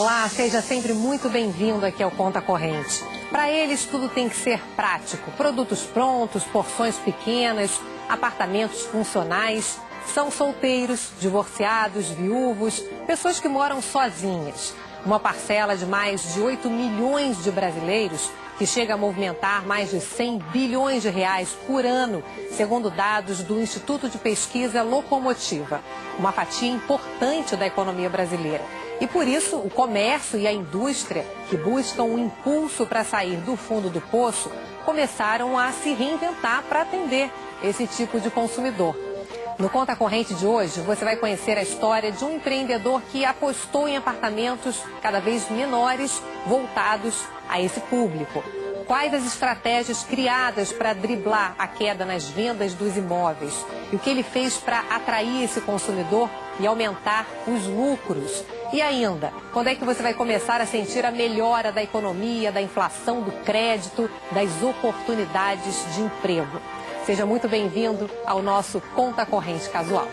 Olá, seja sempre muito bem-vindo aqui ao Conta Corrente. Para eles, tudo tem que ser prático. Produtos prontos, porções pequenas, apartamentos funcionais. São solteiros, divorciados, viúvos, pessoas que moram sozinhas. Uma parcela de mais de 8 milhões de brasileiros que chega a movimentar mais de 100 bilhões de reais por ano, segundo dados do Instituto de Pesquisa Locomotiva. Uma fatia importante da economia brasileira. E por isso, o comércio e a indústria, que buscam um impulso para sair do fundo do poço, começaram a se reinventar para atender esse tipo de consumidor. No Conta Corrente de hoje, você vai conhecer a história de um empreendedor que apostou em apartamentos cada vez menores, voltados a esse público. Quais as estratégias criadas para driblar a queda nas vendas dos imóveis? E o que ele fez para atrair esse consumidor e aumentar os lucros? E ainda, quando é que você vai começar a sentir a melhora da economia, da inflação, do crédito, das oportunidades de emprego? Seja muito bem-vindo ao nosso Conta Corrente Casual.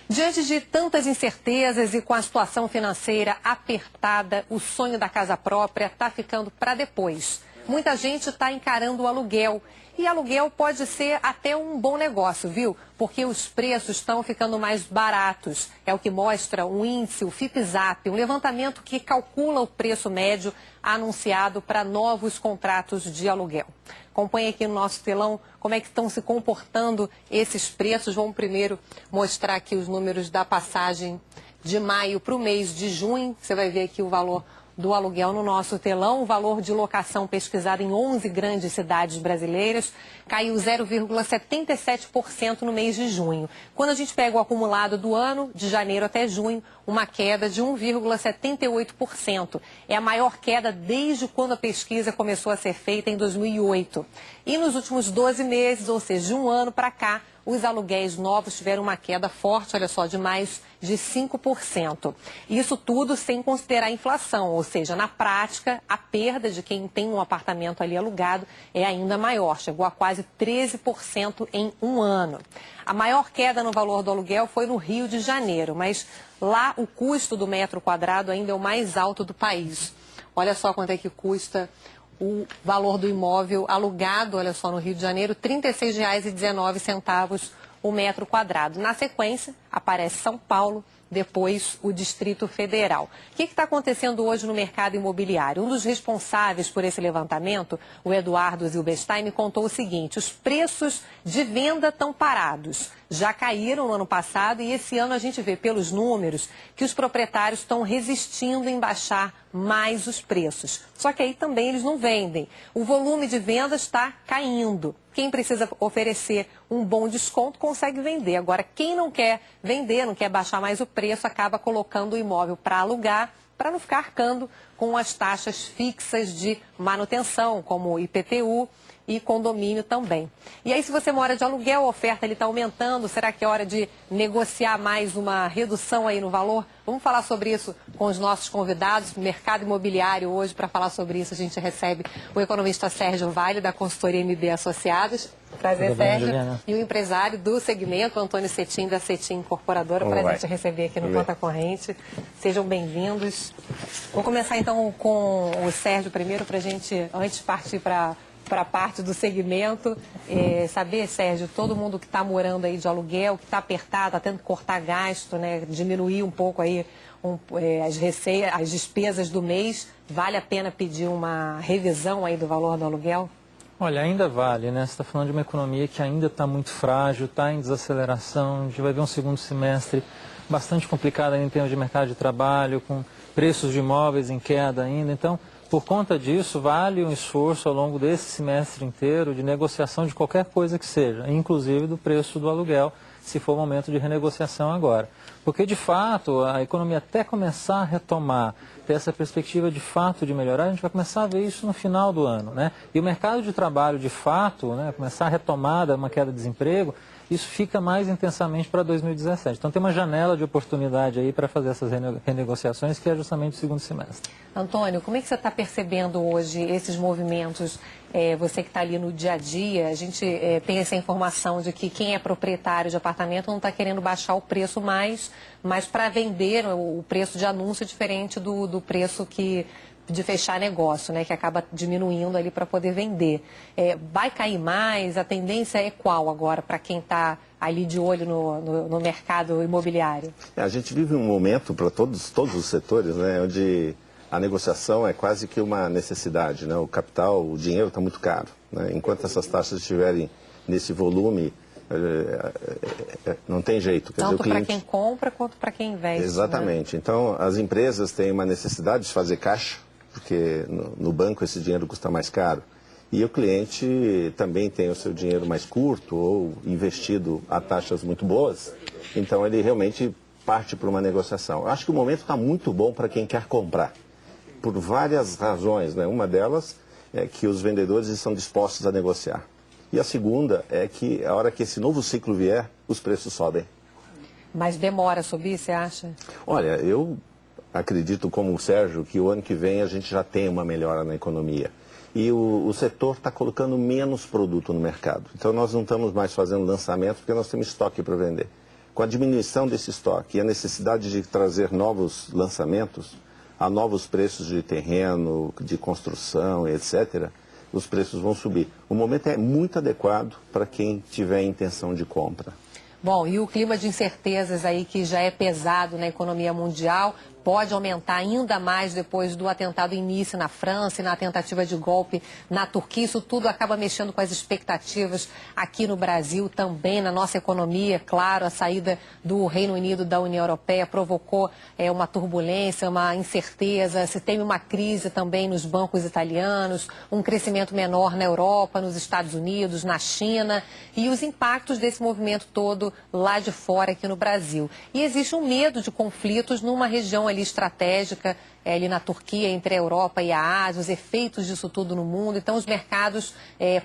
Diante de tantas incertezas e com a situação financeira apertada, o sonho da casa própria está ficando para depois. Muita gente está encarando o aluguel. E aluguel pode ser até um bom negócio, viu? Porque os preços estão ficando mais baratos. É o que mostra um índice, o FIPZAP, um levantamento que calcula o preço médio anunciado para novos contratos de aluguel. Acompanhe aqui no nosso telão como é que estão se comportando esses preços. Vamos primeiro mostrar aqui os números da passagem de maio para o mês de junho. Você vai ver aqui o valor do aluguel no nosso telão. O valor de locação pesquisado em 11 grandes cidades brasileiras caiu 0,77% no mês de junho. Quando a gente pega o acumulado do ano, de janeiro até junho, uma queda de 1,78%. É a maior queda desde quando a pesquisa começou a ser feita em 2008. E nos últimos 12 meses, ou seja, de um ano para cá, os aluguéis novos tiveram uma queda forte, olha só, de mais de 5%. Isso tudo sem considerar a inflação, ou seja, na prática, a perda de quem tem um apartamento ali alugado é ainda maior, chegou a quase 13% em um ano. A maior queda no valor do aluguel foi no Rio de Janeiro, mas lá o custo do metro quadrado ainda é o mais alto do país. Olha só quanto é que custa o valor do imóvel alugado, olha só, no Rio de Janeiro, R$ 36,19 o metro quadrado. Na sequência, aparece São Paulo, depois o Distrito Federal. O que está acontecendo hoje no mercado imobiliário? Um dos responsáveis por esse levantamento, o Eduardo Zilberstein, me contou o seguinte: os preços de venda estão parados. Já caíram no ano passado e esse ano a gente vê pelos números que os proprietários estão resistindo em baixar mais os preços. Só que aí também eles não vendem. O volume de vendas está caindo. Quem precisa oferecer um bom desconto consegue vender. Agora, quem não quer vender, não quer baixar mais o preço, acaba colocando o imóvel para alugar, para não ficar arcando com as taxas fixas de manutenção, como IPTU e condomínio também. E aí, se você mora de aluguel, a oferta está aumentando, será que é hora de negociar mais uma redução aí no valor? Vamos falar sobre isso com os nossos convidados. Mercado imobiliário hoje, para falar sobre isso, a gente recebe o economista Sérgio Vale, da consultoria MB Associados. Prazer, Sérgio. Juliana. E o empresário do segmento, Antônio Cetim, da Cetim Incorporadora. Prazer te receber aqui no Conta Corrente. Sejam bem-vindos. Vou começar então com o Sérgio primeiro, para a gente, antes de partir para a parte do segmento, saber, Sérgio, todo mundo que está morando aí de aluguel, que está apertado, está tendo que cortar gasto, né, diminuir um pouco aí as despesas do mês, vale a pena pedir uma revisão aí do valor do aluguel? Olha, ainda vale, né? Você está falando de uma economia que ainda está muito frágil, está em desaceleração, a gente vai ver um segundo semestre bastante complicado ainda em termos de mercado de trabalho, com preços de imóveis em queda ainda, então, por conta disso, vale um esforço ao longo desse semestre inteiro de negociação de qualquer coisa que seja, inclusive do preço do aluguel, se for momento de renegociação agora. Porque, de fato, a economia até começar a retomar, ter essa perspectiva de fato de melhorar, a gente vai começar a ver isso no final do ano, né? E o mercado de trabalho, de fato, né, começar a retomada, uma queda de desemprego, isso fica mais intensamente para 2017. Então tem uma janela de oportunidade aí para fazer essas renegociações, que é justamente o segundo semestre. Antônio, como é que você está percebendo hoje esses movimentos você que está ali no dia a dia, a gente tem essa informação de que quem é proprietário de apartamento não está querendo baixar o preço mais, mas para vender o preço de anúncio é diferente do preço de fechar negócio, né, que acaba diminuindo ali para poder vender. Vai cair mais? A tendência é qual agora para quem está ali de olho no mercado imobiliário? A gente vive um momento para todos os setores, né, onde a negociação é quase que uma necessidade, né? O capital, o dinheiro está muito caro, né? Enquanto essas taxas estiverem nesse volume, não tem jeito. Quer dizer, Tanto para quem compra quanto para quem investe. Exatamente. Né? Então, as empresas têm uma necessidade de fazer caixa, porque no banco esse dinheiro custa mais caro. E o cliente também tem o seu dinheiro mais curto ou investido a taxas muito boas. Então, ele realmente parte para uma negociação. Eu acho que o momento está muito bom para quem quer comprar, por várias razões, né? Uma delas é que os vendedores estão dispostos a negociar. E a segunda é que a hora que esse novo ciclo vier, os preços sobem. Mas demora a subir, você acha? Olha, eu acredito, como o Sérgio, que o ano que vem a gente já tem uma melhora na economia. E o setor está colocando menos produto no mercado. Então nós não estamos mais fazendo lançamento porque nós temos estoque para vender. Com a diminuição desse estoque e a necessidade de trazer novos lançamentos, a novos preços de terreno, de construção, etc., os preços vão subir. O momento é muito adequado para quem tiver intenção de compra. Bom, e o clima de incertezas aí que já é pesado na economia mundial pode aumentar ainda mais depois do atentado em Nice na França e na tentativa de golpe na Turquia. Isso tudo acaba mexendo com as expectativas aqui no Brasil, também na nossa economia. Claro, a saída do Reino Unido da União Europeia provocou uma turbulência, uma incerteza. Se tem uma crise também nos bancos italianos, um crescimento menor na Europa, nos Estados Unidos, na China e os impactos desse movimento todo lá de fora aqui no Brasil. E existe um medo de conflitos numa região ali estratégica, ali na Turquia, entre a Europa e a Ásia, os efeitos disso tudo no mundo. Então, os mercados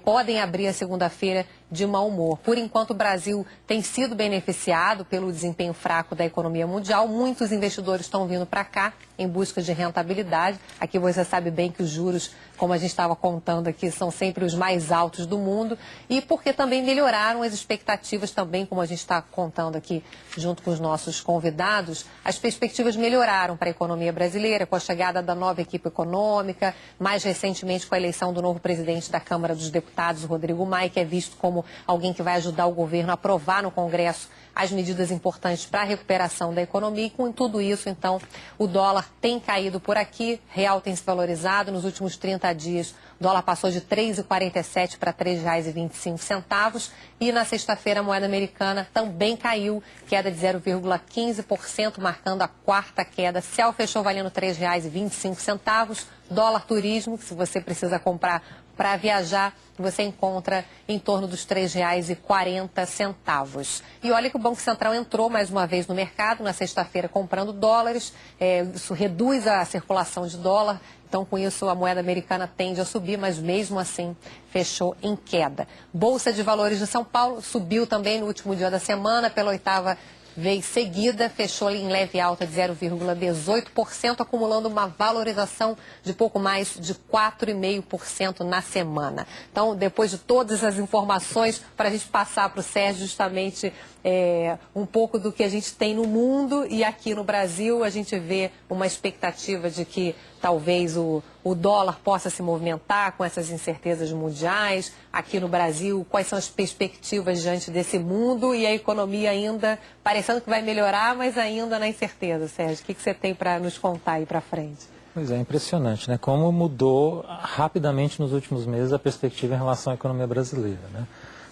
podem abrir a segunda-feira de mau humor. Por enquanto, o Brasil tem sido beneficiado pelo desempenho fraco da economia mundial. Muitos investidores estão vindo para cá em busca de rentabilidade. Aqui você sabe bem que os juros, como a gente estava contando aqui, são sempre os mais altos do mundo. E porque também melhoraram as expectativas também, como a gente está contando aqui junto com os nossos convidados, as perspectivas melhoraram para a economia brasileira, com a chegada da nova equipe econômica, mais recentemente com a eleição do novo presidente da Câmara dos Deputados, Rodrigo Maia, que é visto como alguém que vai ajudar o governo a aprovar no Congresso as medidas importantes para a recuperação da economia. E com tudo isso, então, o dólar tem caído por aqui, real tem se valorizado. Nos últimos 30 dias, o dólar passou de R$ 3,47 para R$ 3,25. E na sexta-feira, a moeda americana também caiu, queda de 0,15%, marcando a quarta queda. CEL fechou valendo R$ 3,25. Dólar turismo, que se você precisa comprar para viajar, você encontra em torno dos R$ 3,40. E olha que o Banco Central entrou mais uma vez no mercado na sexta-feira comprando dólares. Isso reduz a circulação de dólar. Então, com isso, a moeda americana tende a subir, mas mesmo assim fechou em queda. Bolsa de Valores de São Paulo subiu também no último dia da semana pela oitava vez seguida, fechou em leve alta de 0,18%, acumulando uma valorização de pouco mais de 4,5% na semana. Então, depois de todas as informações, para a gente passar para o Sérgio justamente um pouco do que a gente tem no mundo e aqui no Brasil, a gente vê uma expectativa de que talvez o dólar possa se movimentar com essas incertezas mundiais. Aqui no Brasil, quais são as perspectivas diante desse mundo e a economia ainda parecendo que vai melhorar, mas ainda na incerteza, Sérgio. O que você tem para nos contar aí para frente? Pois é, impressionante, né? Como mudou rapidamente nos últimos meses a perspectiva em relação à economia brasileira, né?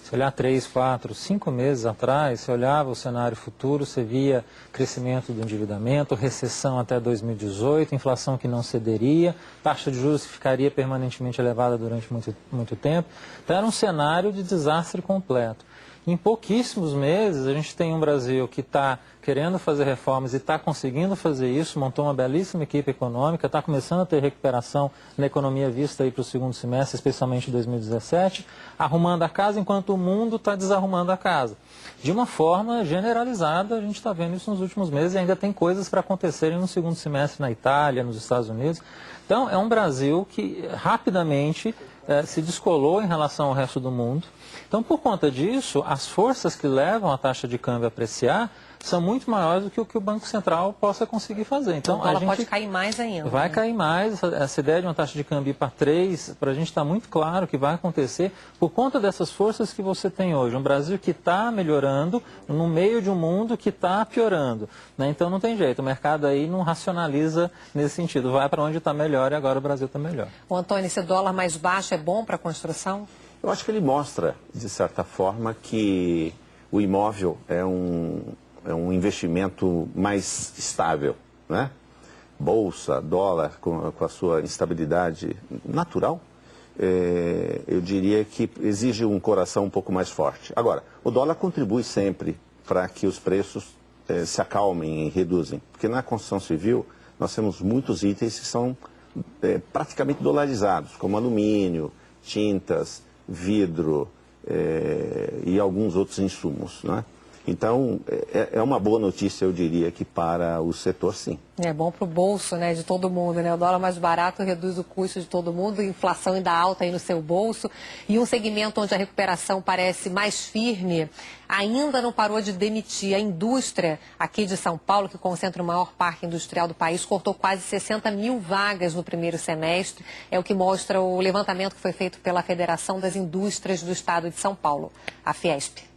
Se olhar 3, 4, 5 meses atrás, você olhava o cenário futuro, você via crescimento do endividamento, recessão até 2018, inflação que não cederia, taxa de juros que ficaria permanentemente elevada durante muito tempo. Então era um cenário de desastre completo. Em pouquíssimos meses, a gente tem um Brasil que está querendo fazer reformas e está conseguindo fazer isso, montou uma belíssima equipe econômica, está começando a ter recuperação na economia vista aí para o segundo semestre, especialmente em 2017, arrumando a casa enquanto o mundo está desarrumando a casa. De uma forma generalizada, a gente está vendo isso nos últimos meses e ainda tem coisas para acontecerem no segundo semestre na Itália, nos Estados Unidos. Então, é um Brasil que rapidamente se descolou em relação ao resto do mundo. Então, por conta disso, as forças que levam a taxa de câmbio a apreciar são muito maiores do que o Banco Central possa conseguir fazer. Então, ela pode cair mais ainda. Vai cair mais. Essa ideia de uma taxa de câmbio para 3, para a gente está muito claro que vai acontecer por conta dessas forças que você tem hoje. Um Brasil que está melhorando no meio de um mundo que está piorando. Né? Então, não tem jeito. O mercado aí não racionaliza nesse sentido. Vai para onde está melhor e agora o Brasil está melhor. O Antônio, esse dólar mais baixo é bom para a construção? Eu acho que ele mostra, de certa forma, que o imóvel é um investimento mais estável, né? Bolsa, dólar, com a sua instabilidade natural, eu diria que exige um coração um pouco mais forte. Agora, o dólar contribui sempre para que os preços se acalmem e reduzem, porque na construção civil nós temos muitos itens que são praticamente dolarizados, como alumínio, tintas, vidro e alguns outros insumos, né? Então, é uma boa notícia, eu diria, que para o setor, sim. É bom para o bolso, né, de todo mundo, né? O dólar mais barato reduz o custo de todo mundo, a inflação ainda alta aí no seu bolso. E um segmento onde a recuperação parece mais firme, ainda não parou de demitir. A indústria aqui de São Paulo, que concentra o maior parque industrial do país, cortou quase 60 mil vagas no primeiro semestre. É o que mostra o levantamento que foi feito pela Federação das Indústrias do Estado de São Paulo, a Fiesp.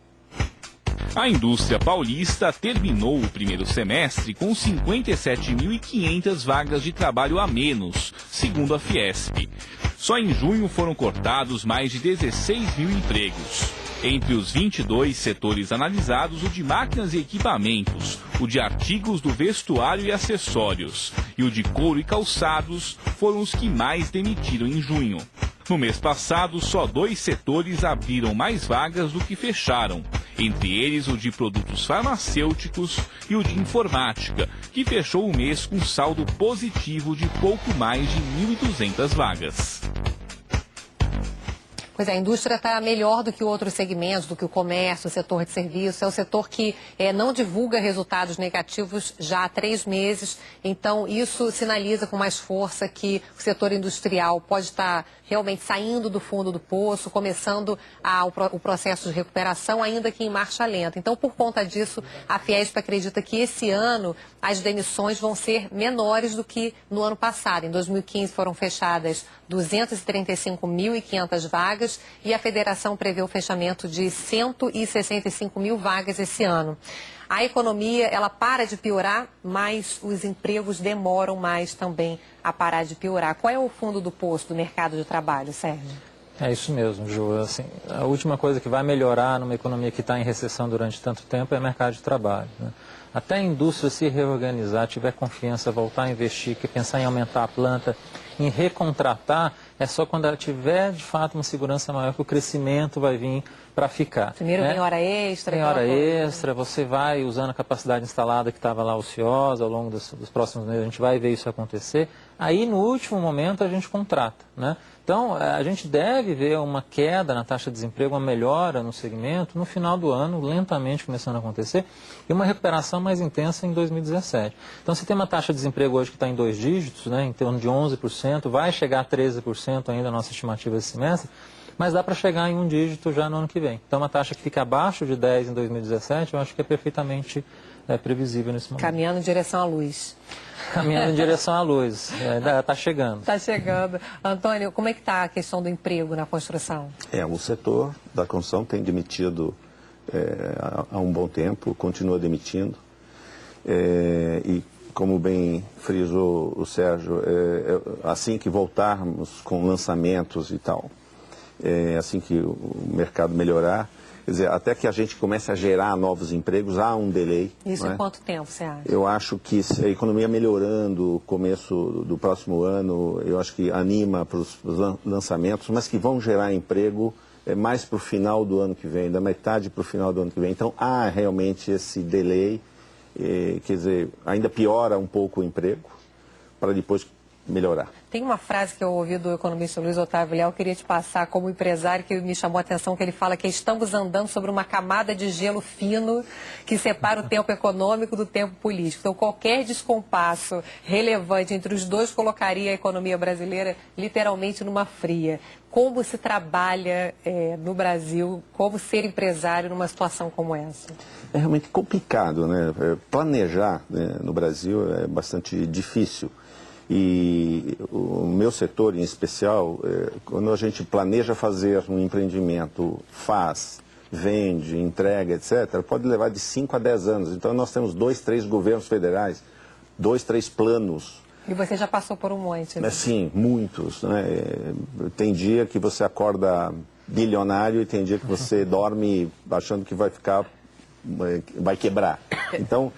A indústria paulista terminou o primeiro semestre com 57.500 vagas de trabalho a menos, segundo a Fiesp. Só em junho foram cortados mais de 16 mil empregos. Entre os 22 setores analisados, o de máquinas e equipamentos, o de artigos do vestuário e acessórios e o de couro e calçados foram os que mais demitiram em junho. No mês passado, só 2 setores abriram mais vagas do que fecharam, entre eles o de produtos farmacêuticos e o de informática, que fechou o mês com saldo positivo de pouco mais de 1.200 vagas. Pois é, a indústria está melhor do que outros segmentos, do que o comércio, o setor de serviços. É o setor que não divulga resultados negativos já há 3 meses. Então, isso sinaliza com mais força que o setor industrial pode estar realmente saindo do fundo do poço, começando o processo de recuperação, ainda que em marcha lenta. Então, por conta disso, a Fiesp acredita que esse ano as demissões vão ser menores do que no ano passado. Em 2015 foram fechadas 235.500 vagas e a federação prevê o fechamento de 165 mil vagas esse ano. A economia, ela para de piorar, mas os empregos demoram mais também a parar de piorar. Qual é o fundo do poço do mercado de trabalho, Sérgio? É isso mesmo, Ju. Assim, a última coisa que vai melhorar numa economia que está em recessão durante tanto tempo é o mercado de trabalho, né? Até a indústria se reorganizar, tiver confiança, voltar a investir, que pensar em aumentar a planta, em recontratar, é só quando ela tiver, de fato, uma segurança maior que o crescimento vai vir para ficar. Primeiro né? Vem hora extra. Tem hora extra, você vai usando a capacidade instalada que estava lá ociosa ao longo dos próximos meses, a gente vai ver isso acontecer. Aí, no último momento, a gente contrata, né? Então, a gente deve ver uma queda na taxa de desemprego, uma melhora no segmento no final do ano, lentamente começando a acontecer, e uma recuperação mais intensa em 2017. Então, você tem uma taxa de desemprego hoje que está em 2 dígitos, né, em torno de 11%, vai chegar a 13% ainda a nossa estimativa esse semestre, mas dá para chegar em 1 dígito já no ano que vem. Então, uma taxa que fica abaixo de 10 em 2017, eu acho que é perfeitamente previsível nesse momento. Caminhando em direção à luz. Caminhando em direção à luz. Está chegando. Está chegando. Antônio, como é que está a questão do emprego na construção? O setor da construção tem demitido há um bom tempo, continua demitindo. E, como bem frisou o Sérgio, assim que voltarmos com lançamentos e tal, assim que o mercado melhorar, quer dizer, até que a gente comece a gerar novos empregos, há um delay. Isso em quanto tempo, você acha? Eu acho que a economia melhorando, começo do próximo ano, eu acho que anima para os lançamentos, mas que vão gerar emprego mais para o final do ano que vem, da metade para o final do ano que vem. Então, há realmente esse delay, quer dizer, ainda piora um pouco o emprego, para depois melhorar. Tem uma frase que eu ouvi do economista Luiz Otávio Leal, eu queria te passar como empresário, que me chamou a atenção, que ele fala que estamos andando sobre uma camada de gelo fino que separa o tempo econômico do tempo político. Então, qualquer descompasso relevante entre os dois colocaria a economia brasileira literalmente numa fria. Como se trabalha no Brasil, como ser empresário numa situação como essa? É realmente complicado, né? Planejar, né, no Brasil é bastante difícil. E o meu setor em especial, quando a gente planeja fazer um empreendimento, faz, vende, entrega, etc., pode levar de 5 a 10 anos. Então nós temos 2, 3 governos federais, 2, 3 planos. E você já passou por um monte, né? Sim, muitos, né? Tem dia que você acorda bilionário e tem dia que você dorme achando que vai quebrar. Então,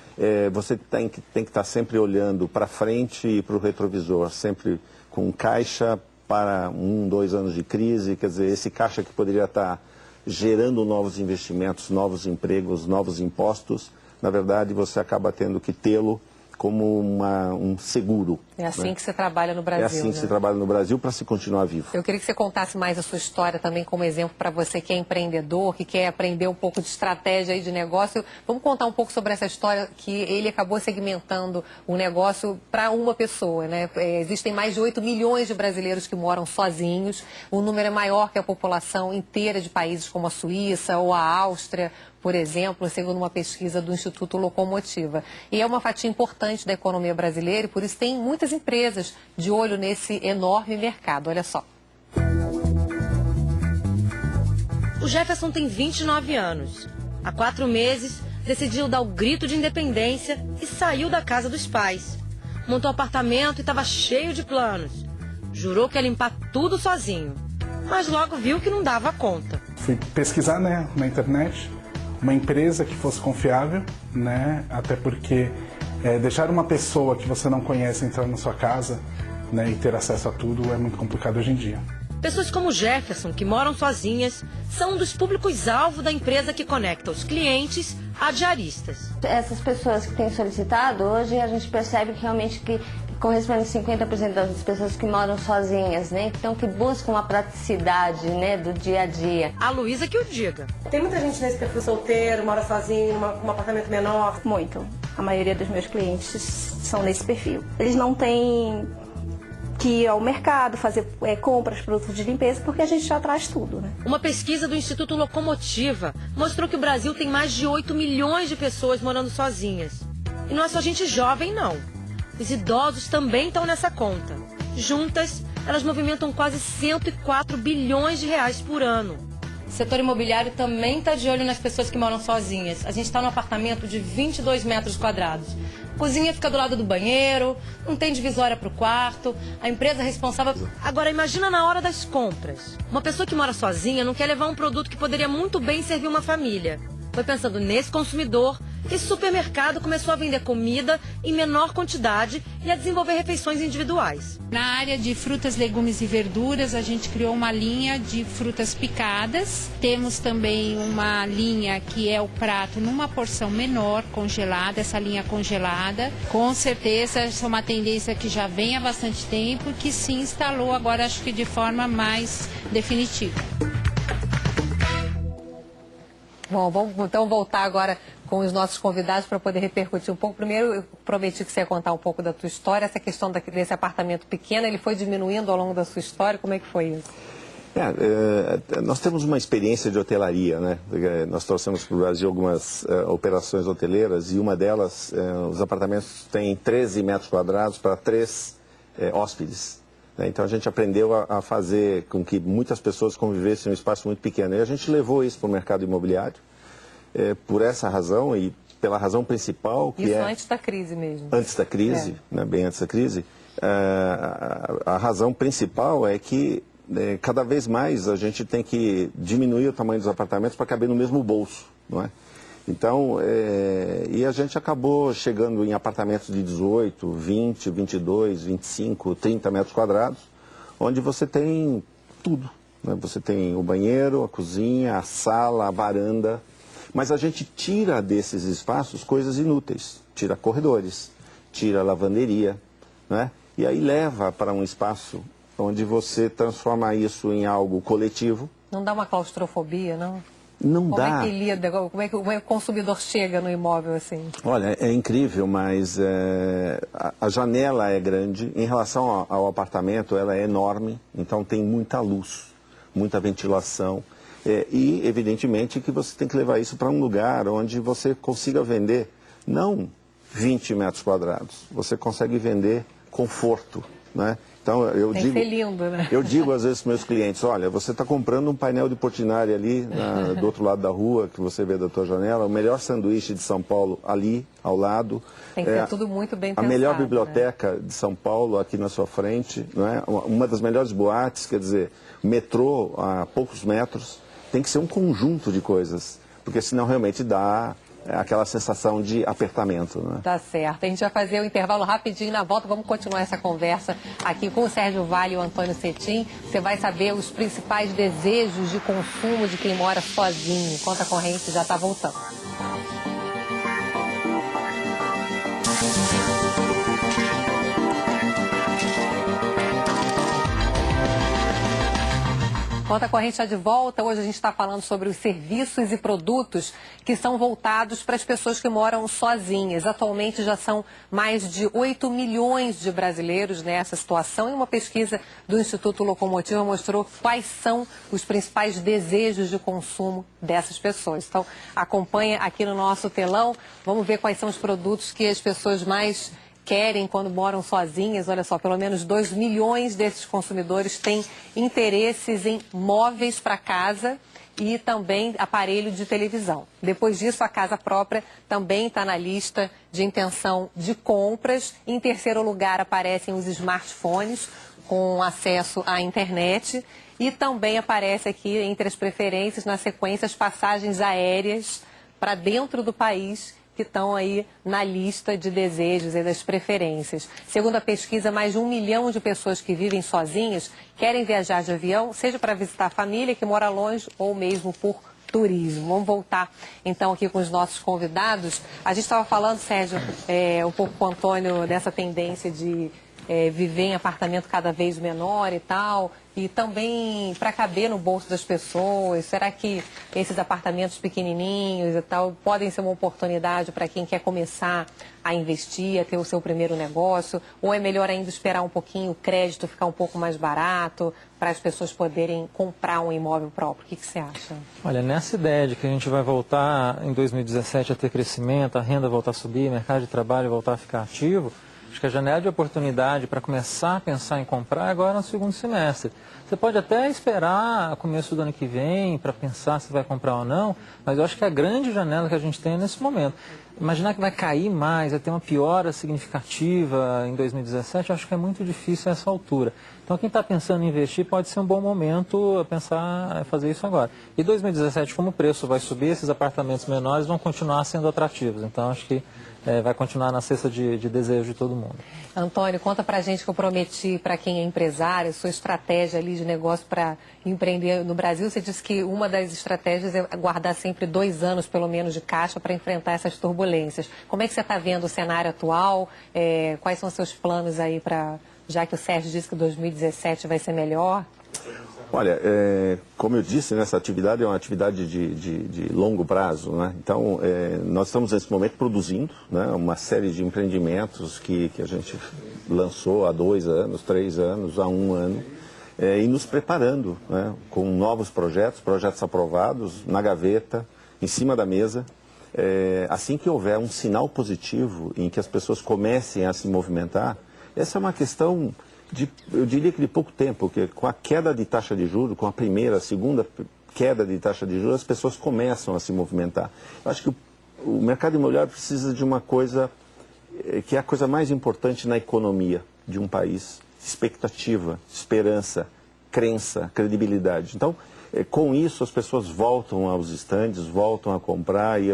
você tem que estar sempre olhando para frente e para o retrovisor, sempre com caixa para 1, 2 anos de crise. Quer dizer, esse caixa que poderia estar gerando novos investimentos, novos empregos, novos impostos, na verdade você acaba tendo que tê-lo como um seguro. É assim, né? que se trabalha no Brasil. É assim, né? que se trabalha no Brasil para se continuar vivo. Eu queria que você contasse mais a sua história também como exemplo para você que é empreendedor, que quer aprender um pouco de estratégia aí de negócio. Vamos contar um pouco sobre essa história que ele acabou segmentando o negócio para uma pessoa, né? Existem mais de 8 milhões de brasileiros que moram sozinhos. O número é maior que a população inteira de países como a Suíça ou a Áustria, por exemplo, segundo uma pesquisa do Instituto Locomotiva. E é uma fatia importante da economia brasileira e por isso tem muitas empresas de olho nesse enorme mercado. Olha só. O Jefferson tem 29 anos. Há 4 meses, decidiu dar o grito de independência e saiu da casa dos pais. Montou apartamento e estava cheio de planos. Jurou que ia limpar tudo sozinho, mas logo viu que não dava conta. Fui pesquisar, né, na internet uma empresa que fosse confiável, né, até porque deixar uma pessoa que você não conhece entrar na sua casa, né, e ter acesso a tudo é muito complicado hoje em dia. Pessoas como Jefferson, que moram sozinhas, são um dos públicos-alvo da empresa que conecta os clientes a diaristas. Essas pessoas que têm solicitado, hoje a gente percebe que realmente corresponde a 50% das pessoas que moram sozinhas, né? Então, que buscam a praticidade, né, do dia a dia. A Luísa que o diga. Tem muita gente nesse perfil solteiro, mora sozinho, num apartamento menor? Muito. A maioria dos meus clientes são nesse perfil. Eles não têm que ir ao mercado, fazer compras, produtos de limpeza, porque a gente já traz tudo, né? Uma pesquisa do Instituto Locomotiva mostrou que o Brasil tem mais de 8 milhões de pessoas morando sozinhas. E não é só gente jovem, não. Os idosos também estão nessa conta. Juntas, elas movimentam quase 104 bilhões de reais por ano. O setor imobiliário também está de olho nas pessoas que moram sozinhas. A gente está num apartamento de 22 metros quadrados. A cozinha fica do lado do banheiro, não tem divisória para o quarto, a empresa responsável... Agora, imagina na hora das compras. Uma pessoa que mora sozinha não quer levar um produto que poderia muito bem servir uma família. Foi pensando nesse consumidor que esse supermercado começou a vender comida em menor quantidade e a desenvolver refeições individuais. Na área de frutas, legumes e verduras, a gente criou uma linha de frutas picadas. Temos também uma linha que é o prato numa porção menor, congelada, essa linha congelada. Com certeza, essa é uma tendência que já vem há bastante tempo e que se instalou agora, acho que de forma mais definitiva. Bom, vamos então voltar agora com os nossos convidados para poder repercutir um pouco. Primeiro, eu prometi que você ia contar um pouco da tua história. Essa questão desse apartamento pequeno, ele foi diminuindo ao longo da sua história? Como é que foi isso? Nós temos uma experiência de hotelaria, né? Nós trouxemos para o Brasil algumas operações hoteleiras e uma delas, os apartamentos têm 13 metros quadrados para 3 hóspedes. Então a gente aprendeu a fazer com que muitas pessoas convivessem em um espaço muito pequeno. E a gente levou isso para o mercado imobiliário, por essa razão e pela razão principal que isso antes da crise mesmo. Antes da crise, né, bem antes da crise. A razão principal é que cada vez mais a gente tem que diminuir o tamanho dos apartamentos para caber no mesmo bolso, não é? Então, e a gente acabou chegando em apartamentos de 18, 20, 22, 25, 30 metros quadrados, onde você tem tudo, né? Você tem o banheiro, a cozinha, a sala, a varanda, mas a gente tira desses espaços coisas inúteis, tira corredores, tira lavanderia, né? E aí leva para um espaço onde você transforma isso em algo coletivo. Não dá uma claustrofobia, não? Não dá. Como é que lida? Como é que o consumidor chega no imóvel assim? Olha, é incrível, mas a janela é grande. Em relação ao apartamento, ela é enorme, então tem muita luz, muita ventilação. E, evidentemente, que você tem que levar isso para um lugar onde você consiga vender, não 20 metros quadrados, você consegue vender conforto, né? Então, Tem que ser lindo, né? Eu digo às vezes para meus clientes, olha, você está comprando um painel de Portinari ali do outro lado da rua, que você vê da tua janela, o melhor sanduíche de São Paulo ali, ao lado. Tem que ser tudo muito bem pensado. A melhor biblioteca de São Paulo aqui na sua frente, não é? Uma das melhores boates, quer dizer, metrô a poucos metros. Tem que ser um conjunto de coisas, porque senão realmente dá aquela sensação de apertamento, né? Tá certo. A gente vai fazer o intervalo rapidinho. Na volta vamos continuar essa conversa aqui com o Sérgio Vale e o Antônio Cetim. Você vai saber os principais desejos de consumo de quem mora sozinho. Conta corrente já está voltando. Conta Corrente está de volta. Hoje a gente está falando sobre os serviços e produtos que são voltados para as pessoas que moram sozinhas. Atualmente já são mais de 8 milhões de brasileiros nessa situação. E uma pesquisa do Instituto Locomotiva mostrou quais são os principais desejos de consumo dessas pessoas. Então, acompanha aqui no nosso telão. Vamos ver quais são os produtos que as pessoas mais querem quando moram sozinhas. Olha só, pelo menos 2 milhões desses consumidores têm interesses em móveis para casa e também aparelho de televisão. Depois disso, a casa própria também está na lista de intenção de compras. Em terceiro lugar, aparecem os smartphones com acesso à internet e também aparece aqui entre as preferências, na sequência, as passagens aéreas para dentro do país, que estão aí na lista de desejos e das preferências. Segundo a pesquisa, mais de 1 milhão de pessoas que vivem sozinhas querem viajar de avião, seja para visitar a família que mora longe ou mesmo por turismo. Vamos voltar então aqui com os nossos convidados. A gente estava falando, Sérgio, um pouco com o Antônio, dessa tendência de viver em apartamento cada vez menor e tal, e também para caber no bolso das pessoas. Será que esses apartamentos pequenininhos e tal podem ser uma oportunidade para quem quer começar a investir, a ter o seu primeiro negócio? Ou é melhor ainda esperar um pouquinho o crédito ficar um pouco mais barato para as pessoas poderem comprar um imóvel próprio? O que você acha? Olha, nessa ideia de que a gente vai voltar em 2017 a ter crescimento, a renda voltar a subir, o mercado de trabalho voltar a ficar ativo, acho que a janela de oportunidade para começar a pensar em comprar é agora no segundo semestre. Você pode até esperar o começo do ano que vem para pensar se vai comprar ou não, mas eu acho que a grande janela que a gente tem é nesse momento. Imaginar que vai cair mais, vai ter uma piora significativa em 2017, eu acho que é muito difícil a essa altura. Então, quem está pensando em investir pode ser um bom momento a pensar em fazer isso agora. E 2017, como o preço vai subir, esses apartamentos menores vão continuar sendo atrativos. Então, acho que vai continuar na cesta de desejo de todo mundo. Antônio, conta pra gente que eu prometi para quem é empresário, sua estratégia ali de negócio para empreender no Brasil. Você disse que uma das estratégias é guardar sempre 2 anos, pelo menos, de caixa para enfrentar essas turbulências. Como é que você está vendo o cenário atual? Quais são os seus planos aí para, já que o Sérgio disse que 2017 vai ser melhor? Olha, como eu disse, essa atividade é uma atividade de longo prazo, né? Então, nós estamos nesse momento produzindo, né, uma série de empreendimentos que a gente lançou há 2 anos, 3 anos, há 1 ano, e nos preparando, né, com novos projetos aprovados, na gaveta, em cima da mesa. Assim que houver um sinal positivo em que as pessoas comecem a se movimentar, essa é uma questão eu diria que de pouco tempo, porque com a queda de taxa de juros, com a primeira, a segunda queda de taxa de juros, as pessoas começam a se movimentar. Eu acho que o mercado imobiliário precisa de uma coisa que é a coisa mais importante na economia de um país: expectativa, esperança, crença, credibilidade. Então, com isso, as pessoas voltam aos estandes, voltam a comprar, e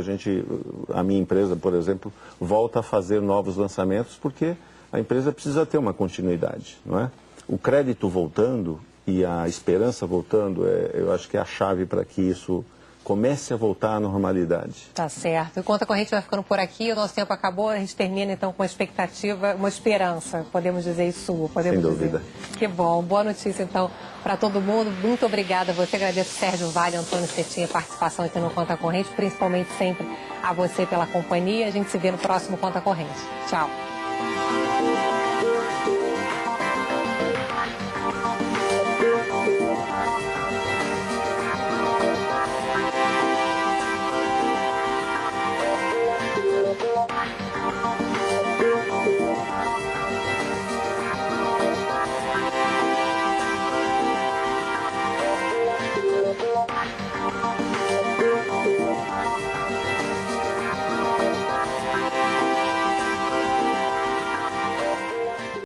a minha empresa, por exemplo, volta a fazer novos lançamentos, porque a empresa precisa ter uma continuidade, não é? O crédito voltando e a esperança voltando, eu acho que é a chave para que isso comece a voltar à normalidade. Tá certo. O Conta Corrente vai ficando por aqui, o nosso tempo acabou, a gente termina então com uma expectativa, uma esperança, podemos dizer isso, podemos Sem dúvida. dizer. Que bom, boa notícia então para todo mundo, muito obrigada a você, agradeço Sérgio Vale, Antônio Cetim, a participação aqui no Conta Corrente, principalmente sempre a você pela companhia, a gente se vê no próximo Conta Corrente. Tchau.